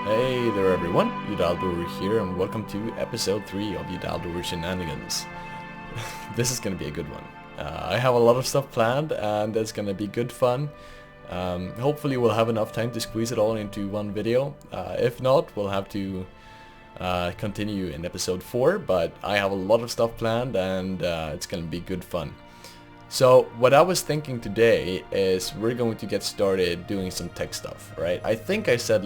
Hey there everyone, Udaldor here and welcome to episode 3 of Udaldor Shenanigans. This is gonna be a good one. I have a lot of stuff planned and it's gonna be good fun. Hopefully we'll have enough time to squeeze it all into one video. If not, we'll have to continue in episode 4, but I have a lot of stuff planned and it's gonna be good fun. So what I was thinking today is we're going to get started doing some tech stuff, right? I think I said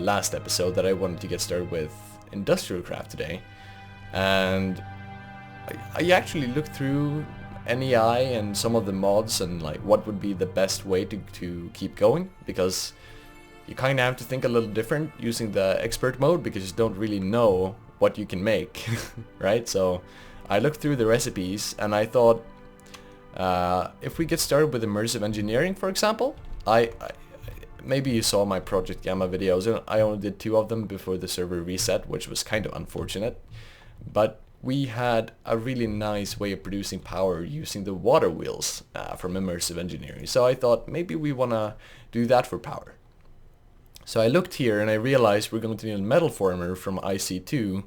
last episode that I wanted to get started with industrial craft today, and I actually looked through NEI and some of the mods and like what would be the best way to keep going, because you kind of have to think a little different using the expert mode because you don't really know what you can make, right? So I looked through the recipes and I thought, if we get started with immersive engineering, for example, maybe you saw my Project Gamma videos. I only did 2 of them before the server reset, which was kind of unfortunate. But we had a really nice way of producing power using the water wheels from immersive engineering. So I thought maybe we want to do that for power. So I looked here and I realized we're going to need a metal former from IC2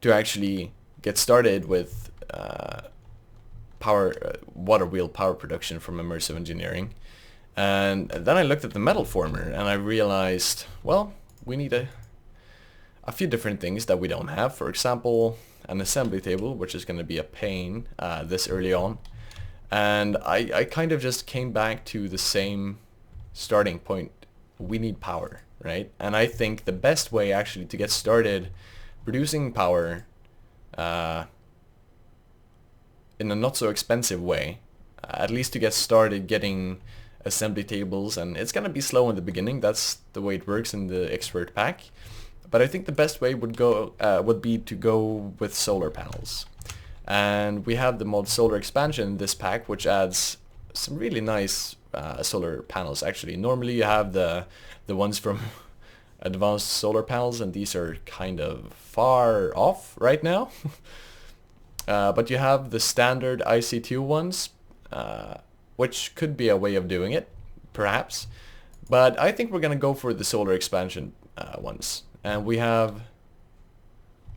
to actually get started with water wheel power production from immersive engineering. And then I looked at the metal former and I realized, well, we need a few different things that we don't have. For example, an assembly table, which is going to be a pain this early on. And I kind of just came back to the same starting point. We need power, right? And I think the best way actually to get started producing power in a not so expensive way, at least to get started getting assembly tables, and it's gonna be slow in the beginning. That's the way it works in the expert pack. But I think the best way would be to go with solar panels. And we have the mod solar expansion in this pack, which adds some really nice solar panels. Actually, normally you have the ones from advanced solar panels, and these are kind of far off right now. But you have the standard IC2 ones, which could be a way of doing it, perhaps. But I think we're going to go for the solar expansion ones. And we have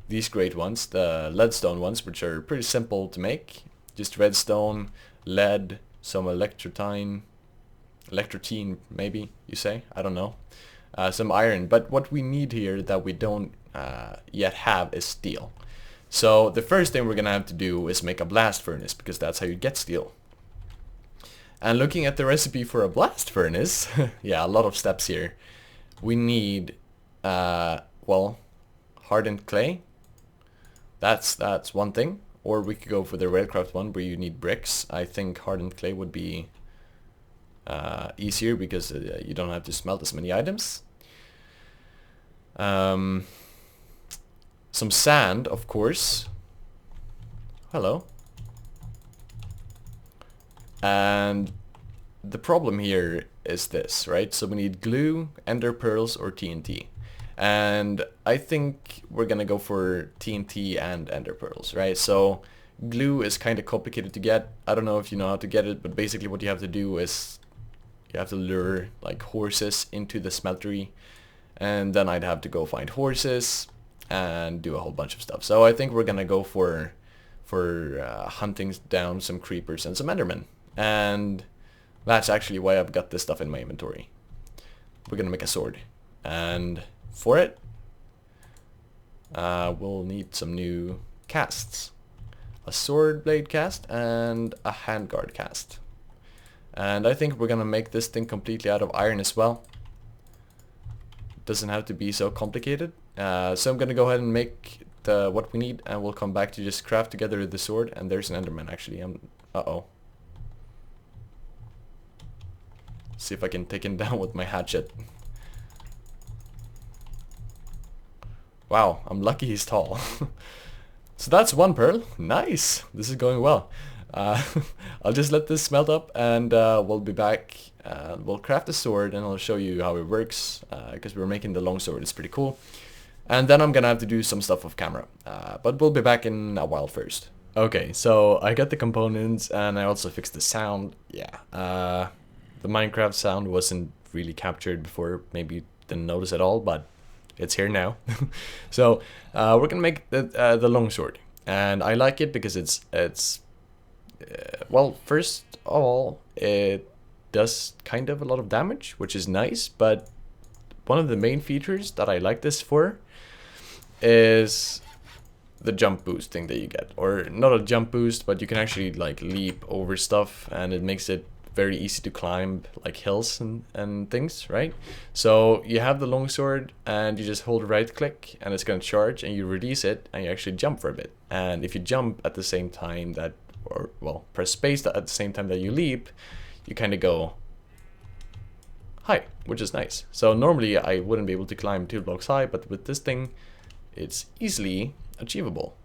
these great ones, the leadstone ones, which are pretty simple to make. Just redstone, lead, some electrotine maybe you say, I don't know. Some iron. But what we need here that we don't yet have is steel. So the first thing we're gonna have to do is make a blast furnace, because that's how you get steel. And looking at the recipe for a blast furnace, yeah, a lot of steps here. We need, well, hardened clay. That's one thing. Or we could go for the railcraft one where you need bricks. I think hardened clay would be easier because you don't have to smelt as many items. Some sand, of course. Hello. And the problem here is this, right? So we need glue, ender pearls, or TNT. And I think we're gonna go for TNT and ender pearls, right? So glue is kind of complicated to get. I don't know if you know how to get it, but basically what you have to do is you have to lure like horses into the smeltery, and then I'd have to go find horses and do a whole bunch of stuff. So I think we're gonna go for hunting down some creepers and some endermen, and that's actually why I've got this stuff in my inventory. We're gonna make a sword, and for it we'll need some new casts, a sword blade cast and a handguard cast. And I think we're gonna make this thing completely out of iron as well. Doesn't have to be so complicated. So I'm gonna go ahead and make what we need, and we'll come back to just craft together the sword. And there's an enderman actually. Uh-oh. See if I can take him down with my hatchet. Wow, I'm lucky he's tall. So that's one pearl. Nice. This is going well. I'll just let this smelt up, and we'll be back. We'll craft a sword, and I'll show you how it works, because we're making the long sword. It's pretty cool. And then I'm gonna have to do some stuff off camera, but we'll be back in a while first. Okay, so I got the components, and I also fixed the sound. Yeah, the Minecraft sound wasn't really captured before. Maybe you didn't notice at all, but it's here now. So we're gonna make the longsword, and I like it because it's well, first of all, it does kind of a lot of damage, which is nice, but one of the main features that I like this for is the jump boost thing that you get. Or not a jump boost, but you can actually like leap over stuff, and it makes it very easy to climb like hills and things, right? So you have the longsword and you just hold right click and it's gonna charge, and you release it and you actually jump for a bit. And if you jump at the same time that, or well, press space at the same time that you leap, you kind of go high, which is nice. So normally I wouldn't be able to climb 2 blocks high, but with this thing it's easily achievable.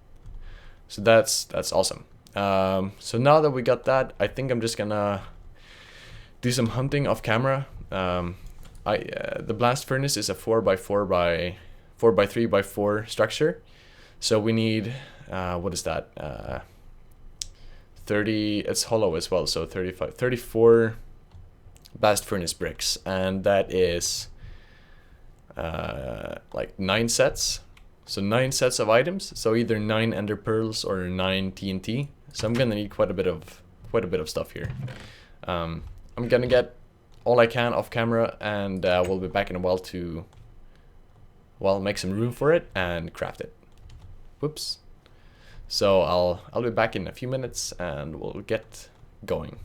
So that's awesome. So now that we got that, I think I'm just gonna do some hunting off camera. The blast furnace is a 4x3x4 structure. So we need what is that? 30. It's hollow as well, so 34 blast furnace bricks, and that is like 9 sets. So 9 sets of items. So either 9 ender pearls or 9 TNT. So I'm gonna need quite a bit of stuff here. I'm gonna get all I can off camera, and we'll be back in a while to, well, make some room for it and craft it. Whoops. So I'll be back in a few minutes and we'll get going.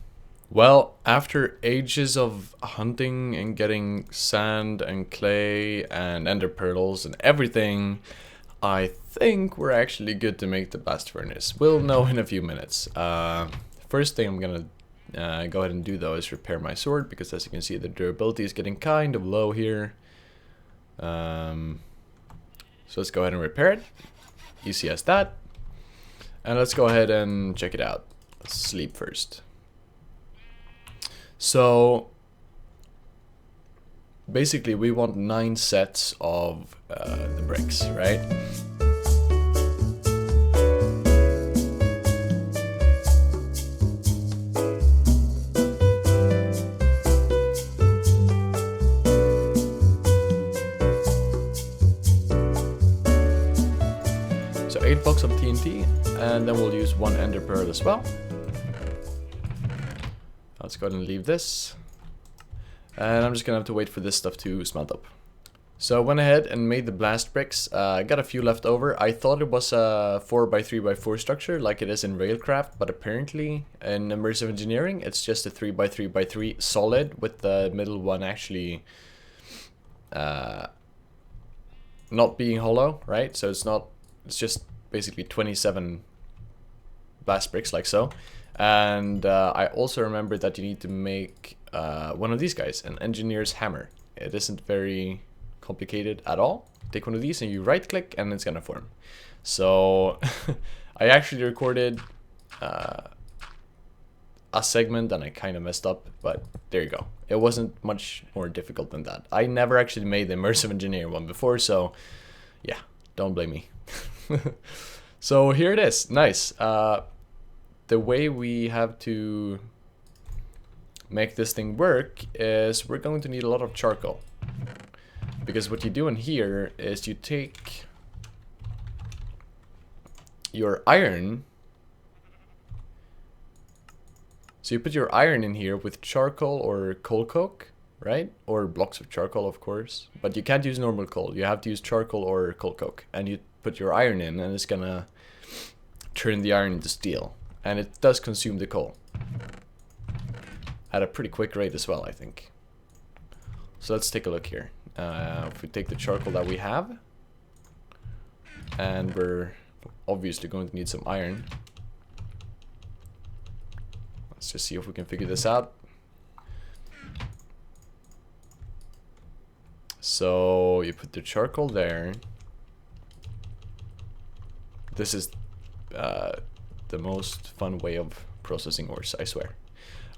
Well, after ages of hunting and getting sand and clay and ender pearls and everything, I think we're actually good to make the blast furnace. We'll know in a few minutes. First thing I'm gonna go ahead and do though is repair my sword, because as you can see the durability is getting kind of low here. So let's go ahead and repair it. Easy as that. And let's go ahead and check it out. Let's sleep first. So basically we want 9 sets of the bricks, right? So 8 blocks of TNT, and then we'll use 1 ender pearl as well. Let's go ahead and leave this. And I'm just gonna have to wait for this stuff to smelt up. So I went ahead and made the blast bricks. I got a few left over. I thought it was a 4x3x4 structure like it is in Railcraft, but apparently in Immersive Engineering it's just a 3x3x3 solid, with the middle one actually not being hollow, right? So it's just basically 27 blast bricks like so. And I also remember that you need to make one of these guys, an engineer's hammer. It isn't very complicated at all. Take one of these and you right click and it's gonna form. So I actually recorded a segment and I kind of messed up, but there you go. It wasn't much more difficult than that. I never actually made the Immersive Engineer one before, so yeah, don't blame me. So here it is. Nice. The way we have to make this thing work is we're going to need a lot of charcoal. Because what you do in here is you take your iron. So you put your iron in here with charcoal or coal coke, right? Or blocks of charcoal, of course. But you can't use normal coal. You have to use charcoal or coal coke. And you put your iron in and it's gonna turn the iron into steel. And it does consume the coal at a pretty quick rate as well, I think. So let's take a look here. If we take the charcoal that we have, and we're obviously going to need some iron. Let's just see if we can figure this out. So you put the charcoal there. This is the most fun way of processing ores, I swear.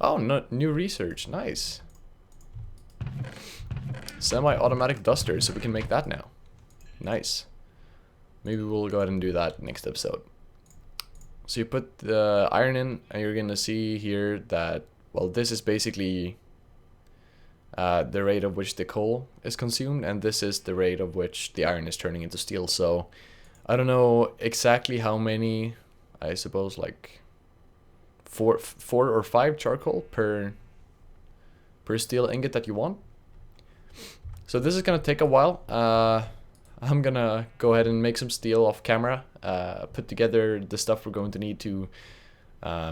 Oh, no, new research, nice. Semi-automatic duster, so we can make that now. Nice. Maybe we'll go ahead and do that next episode. So you put the iron in, and you're gonna see here that, well, this is basically the rate of which the coal is consumed, and this is the rate of which the iron is turning into steel. So I don't know exactly how many, I suppose like four or five charcoal per steel ingot that you want. So this is gonna take a while. I'm gonna go ahead and make some steel off camera, put together the stuff we're going to need to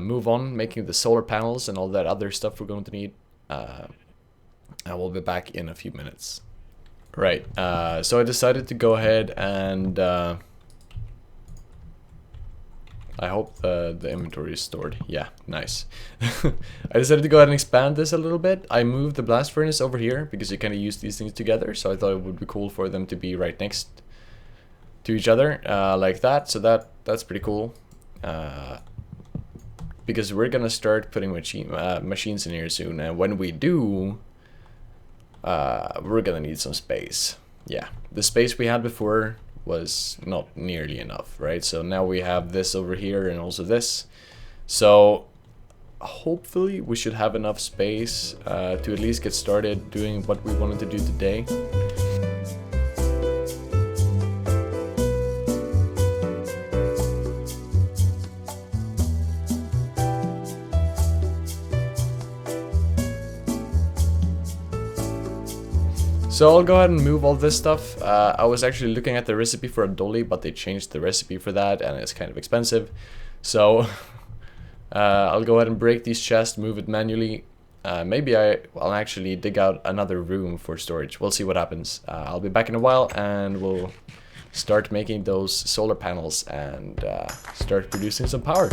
move on, making the solar panels and all that other stuff we're going to need. I will be back in a few minutes. Right, so I decided to go ahead and I hope the inventory is stored. Yeah, nice. I decided to go ahead and expand this a little bit. I moved the blast furnace over here because you kind of use these things together, so I thought it would be cool for them to be right next to each other, like that. So that's pretty cool. Because we're gonna start putting machines in here soon, and when we do, we're gonna need some space. Yeah, the space we had before was not nearly enough, right? So now we have this over here and also this. So hopefully we should have enough space to at least get started doing what we wanted to do today. So I'll go ahead and move all this stuff. I was actually looking at the recipe for a dolly, but they changed the recipe for that and it's kind of expensive. So I'll go ahead and break these chests, move it manually. Maybe I'll actually dig out another room for storage. We'll see what happens. I'll be back in a while and we'll start making those solar panels and start producing some power.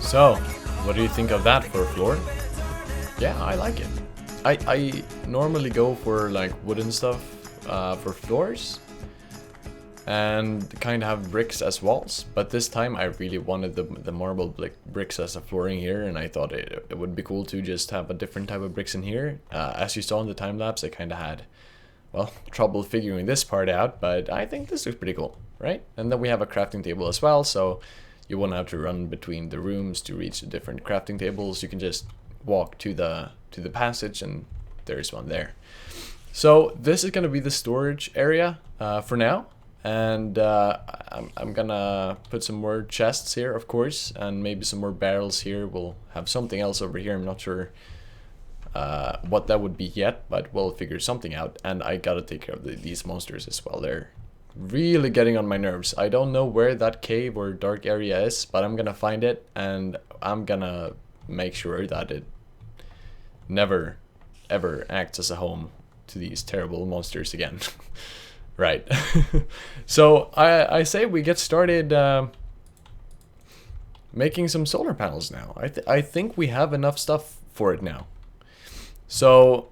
So, what do you think of that for a floor? Yeah, I like it. I normally go for like wooden stuff for floors and kind of have bricks as walls, but this time I really wanted the marble bricks as a flooring here, and I thought it would be cool to just have a different type of bricks in here. As you saw in the time lapse, I kind of had, well, trouble figuring this part out, but I think this looks pretty cool, right? And then we have a crafting table as well, so you won't have to run between the rooms to reach the different crafting tables. You can just walk to the passage and there's one there. So this is going to be the storage area for now. And I'm gonna put some more chests here, of course, and maybe some more barrels here. We'll have something else over here. I'm not sure what that would be yet, but we'll figure something out. And I gotta take care of these monsters as well. They're really getting on my nerves. I don't know where that cave or dark area is, but I'm gonna find it, and I'm gonna make sure that it never ever acts as a home to these terrible monsters again. Right. So I say we get started making some solar panels now. I think we have enough stuff for it now. So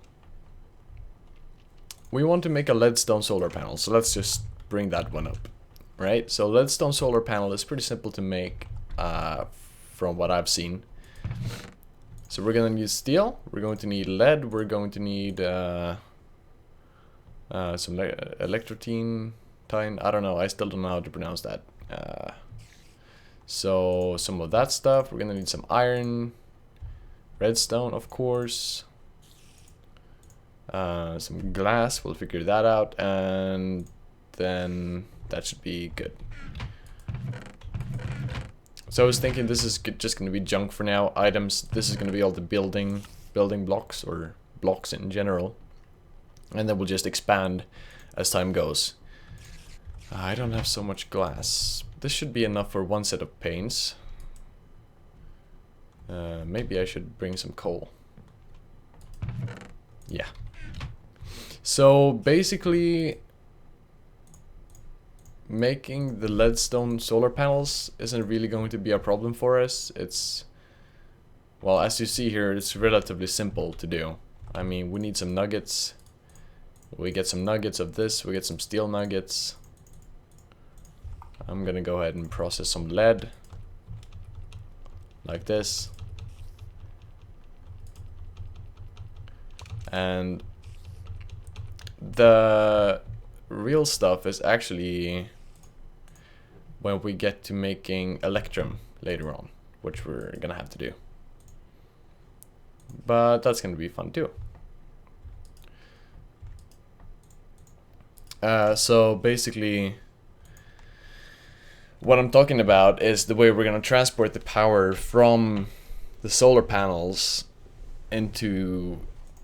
we want to make a leadstone solar panel, so let's just bring that one up. Right, so leadstone solar panel is pretty simple to make from what I've seen. So we're gonna need steel, we're going to need lead, we're going to need some electrotine, I don't know, I still don't know how to pronounce that. So some of that stuff, we're gonna need some iron, redstone of course, some glass, we'll figure that out, and then that should be good. So I was thinking this is just going to be junk for now, items. This is going to be all the building blocks, or blocks in general. And then we'll just expand as time goes. I don't have so much glass. This should be enough for one set of panes. Maybe I should bring some coal. Yeah. So basically, making the leadstone solar panels isn't really going to be a problem for us. It's, well, as you see here, it's relatively simple to do. I mean, we need some nuggets. We get some nuggets of this, we get some steel nuggets. I'm gonna go ahead and process some lead like this. And the real stuff is actually when we get to making electrum later on, which we're gonna have to do. But that's gonna be fun too. So basically, what I'm talking about is the way we're gonna transport the power from the solar panels into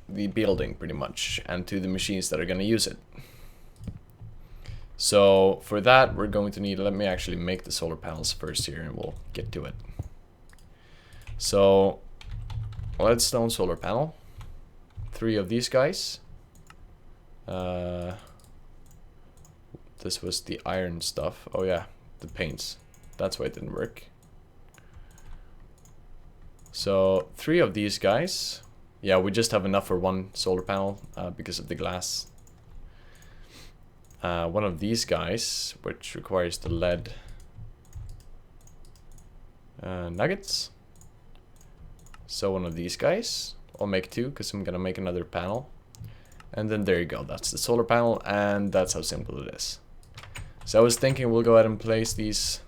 the building pretty much, and to the machines that are gonna use it. So for that we're going to need, let me actually make the solar panels first here and we'll get to it. So leadstone solar panel, 3 of these guys. This was the iron stuff. Oh yeah, the paints. That's why it didn't work. So 3 of these guys. Yeah, we just have enough for 1 solar panel because of the glass. 1 of these guys, which requires the lead nuggets. So 1 of these guys. I'll make 2 because I'm gonna make another panel. And then there you go, that's the solar panel, and that's how simple it is. So I was thinking we'll go ahead and place these.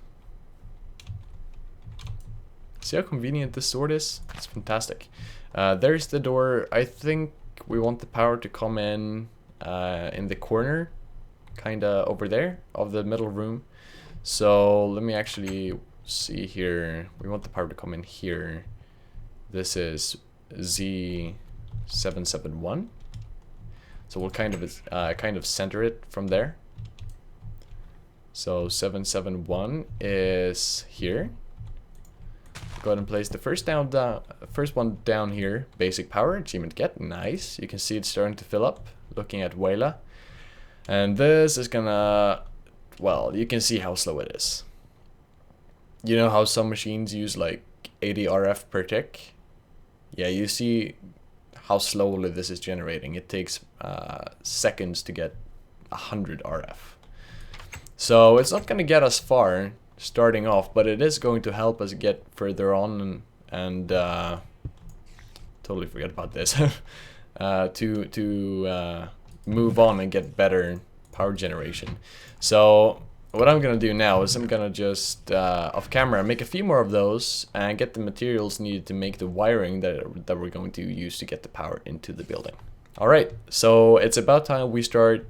See how convenient this sword is? It's fantastic. There's the door. I think we want the power to come in the corner, kinda over there, of the middle room. So let me actually see here. We want the power to come in here. This is Z771. So we'll kind of center it from there. So 771 is here. Go ahead and place the first one down here. Basic power, achievement get, nice. You can see it's starting to fill up, looking at Wayla. And this is gonna, well, you can see how slow it is. You know how some machines use like 80 RF per tick? Yeah, you see how slowly this is generating. It takes seconds to get 100 RF. So it's not going to get us far starting off, but it is going to help us get further on and totally forget about this to move on and get better power generation. So what I'm gonna do now is I'm gonna just off camera make a few more of those and get the materials needed to make the wiring that we're going to use to get the power into the building. Alright, so it's about time we start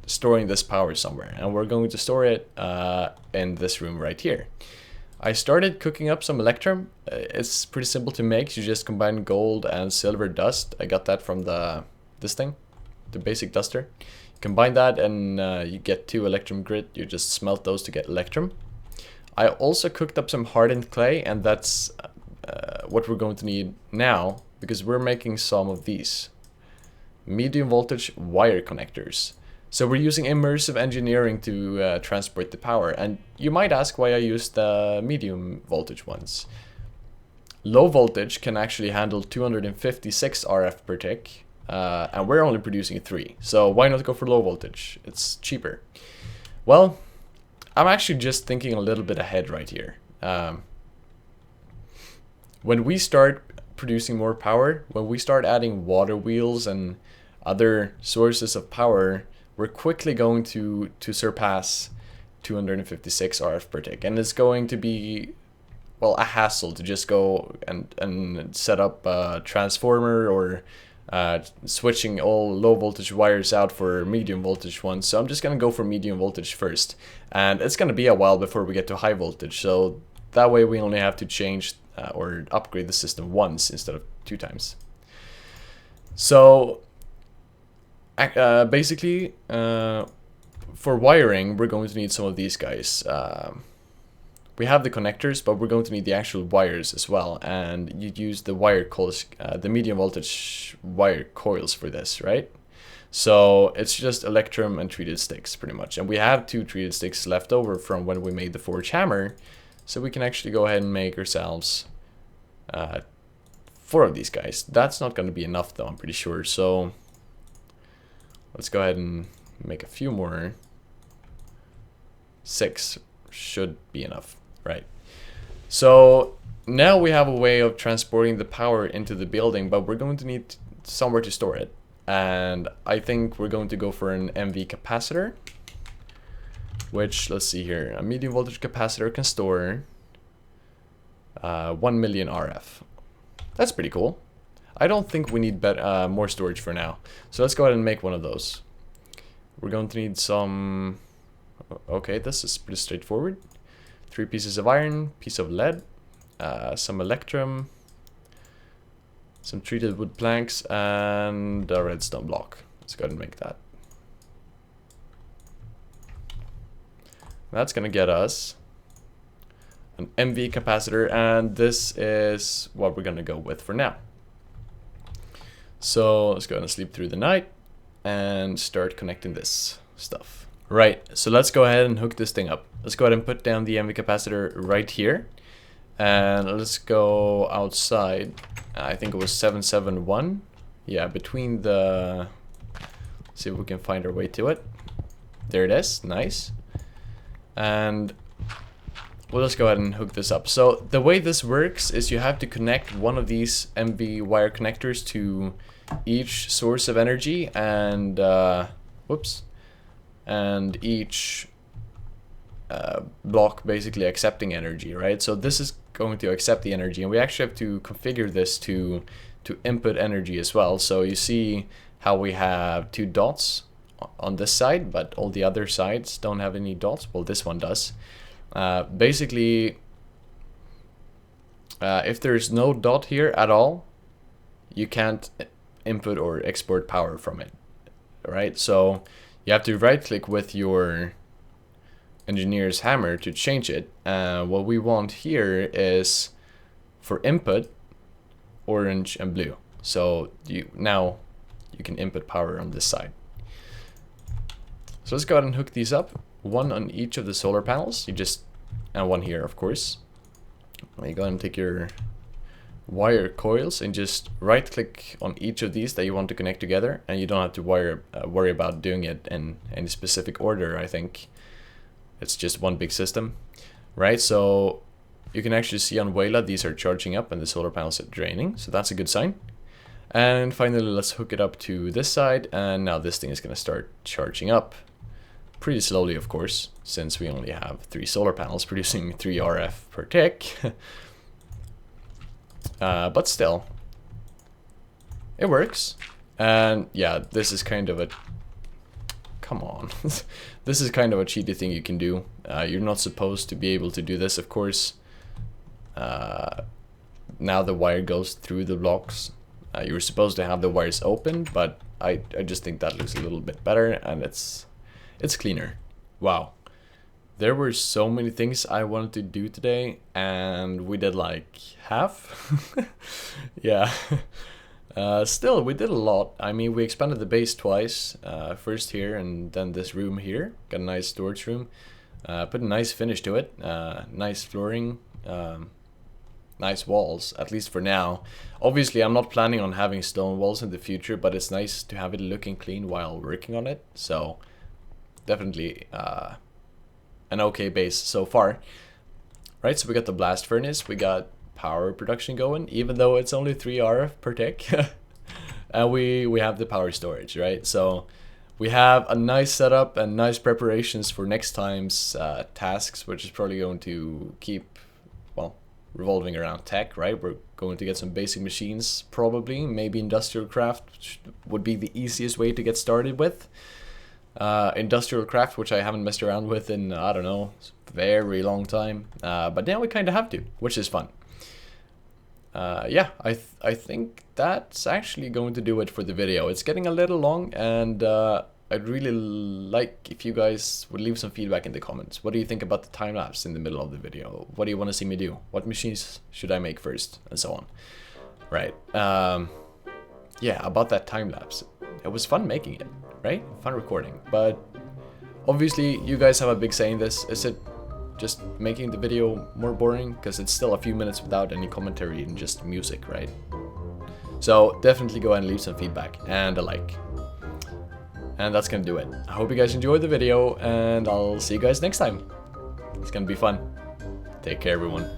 storing this power somewhere, and we're going to store it in this room right here. I started cooking up some electrum. It's pretty simple to make. You just combine gold and silver dust. I got that from this thing, the basic duster. Combine that and you get 2 electrum grit. You just smelt those to get electrum. I also cooked up some hardened clay, and that's what we're going to need now, because we're making some of these medium voltage wire connectors. So we're using immersive engineering to transport the power, and you might ask why I used the medium voltage ones. Low voltage can actually handle 256 RF per tick, and we're only producing 3, so why not go for low voltage? It's cheaper. Well, I'm actually just thinking a little bit ahead right here. When we start producing more power, when we start adding water wheels and other sources of power, we're quickly going to surpass 256 RF per tick, and it's going to be, well, a hassle to just go and set up a transformer or switching all low voltage wires out for medium voltage ones. So I'm just gonna go for medium voltage first, and it's gonna be a while before we get to high voltage, so that way we only have to change or upgrade the system once instead of 2 times. So basically, for wiring, we're going to need some of these guys. We have the connectors, but we're going to need the actual wires as well, and you'd use the wire coils, the medium voltage wire coils for this, right? So it's just electrum and treated sticks pretty much, and we have 2 treated sticks left over from when we made the forge hammer, so we can actually go ahead and make ourselves 4 of these guys. That's not going to be enough though, I'm pretty sure, so let's go ahead and make a few more. 6 should be enough, right? So now we have a way of transporting the power into the building, but we're going to need somewhere to store it. And I think we're going to go for an MV capacitor, which, let's see here, a medium voltage capacitor can store 1 million RF. That's pretty cool. I don't think we need more storage for now. So let's go ahead and make one of those. We're going to need some... Okay, this is pretty straightforward. 3 pieces of iron, piece of lead, some electrum, some treated wood planks, and a redstone block. Let's go ahead and make that. That's gonna get us an MV capacitor, and this is what we're gonna go with for now. So let's go ahead and sleep through the night and start connecting this stuff. Right, so let's go ahead and hook this thing up. Let's go ahead and put down the MV capacitor right here, and let's go outside. I think it was 771. Yeah, between the... Let's see if we can find our way to it. There it is, nice. And we'll just go ahead and hook this up. So the way this works is you have to connect one of these MV wire connectors to each source of energy, and whoops, and each block basically accepting energy, right? So this is going to accept the energy, and we actually have to configure this to input energy as well. So you see how we have 2 dots on this side, but all the other sides don't have any dots. Well, this one does. Basically, if there's no dot here at all, you can't input or export power from it, right? So you have to right click with your engineer's hammer to change it. What we want here is for input, orange and blue. So now you can input power on this side. So let's go ahead and hook these up. 1 on each of the solar panels. And 1 here, of course. You go ahead and take your wire coils and just right click on each of these that you want to connect together, and you don't have to worry about doing it in any specific order. I think it's just one big system, right? So you can actually see on Wayla these are charging up and the solar panels are draining, so that's a good sign. And finally, let's hook it up to this side, and now this thing is going to start charging up pretty slowly, of course, since we only have 3 solar panels producing 3 RF per tick. But still, it works. And yeah, this is kind of come on. This is kind of a cheaty thing you can do. You're not supposed to be able to do this, of course. Now the wire goes through the blocks. You're supposed to have the wires open, but I just think that looks a little bit better, and it's cleaner. Wow. There were so many things I wanted to do today, and we did like half. Yeah. Still, we did a lot. I mean, we expanded the base twice. First here and then this room here. Got a nice storage room. Put a nice finish to it. Nice flooring. Nice walls, at least for now. Obviously, I'm not planning on having stone walls in the future, but it's nice to have it looking clean while working on it. So, definitely an okay base so far. Right, so we got the blast furnace. We got power production going, even though it's only 3 RF per tick. And we have the power storage, right? So we have a nice setup and nice preparations for next time's tasks, which is probably going to keep, well, revolving around tech, right? We're going to get some basic machines, probably. Maybe industrial craft would be the easiest way to get started with. Industrial craft, which I haven't messed around with in, I don't know, very long time. But now we kind of have to, which is fun. Yeah, I think that's actually going to do it for the video. It's getting a little long, and I'd really like if you guys would leave some feedback in the comments. What do you think about the time lapse in the middle of the video? What do you want to see me do? What machines should I make first? And so on. Right. Yeah, about that time lapse. It was fun making it, right? Fun recording. But obviously you guys have a big say in this. Is it just making the video more boring? Because it's still a few minutes without any commentary and just music, right? So definitely go ahead and leave some feedback and a like. And that's gonna do it. I hope you guys enjoyed the video, and I'll see you guys next time. It's gonna be fun. Take care, everyone.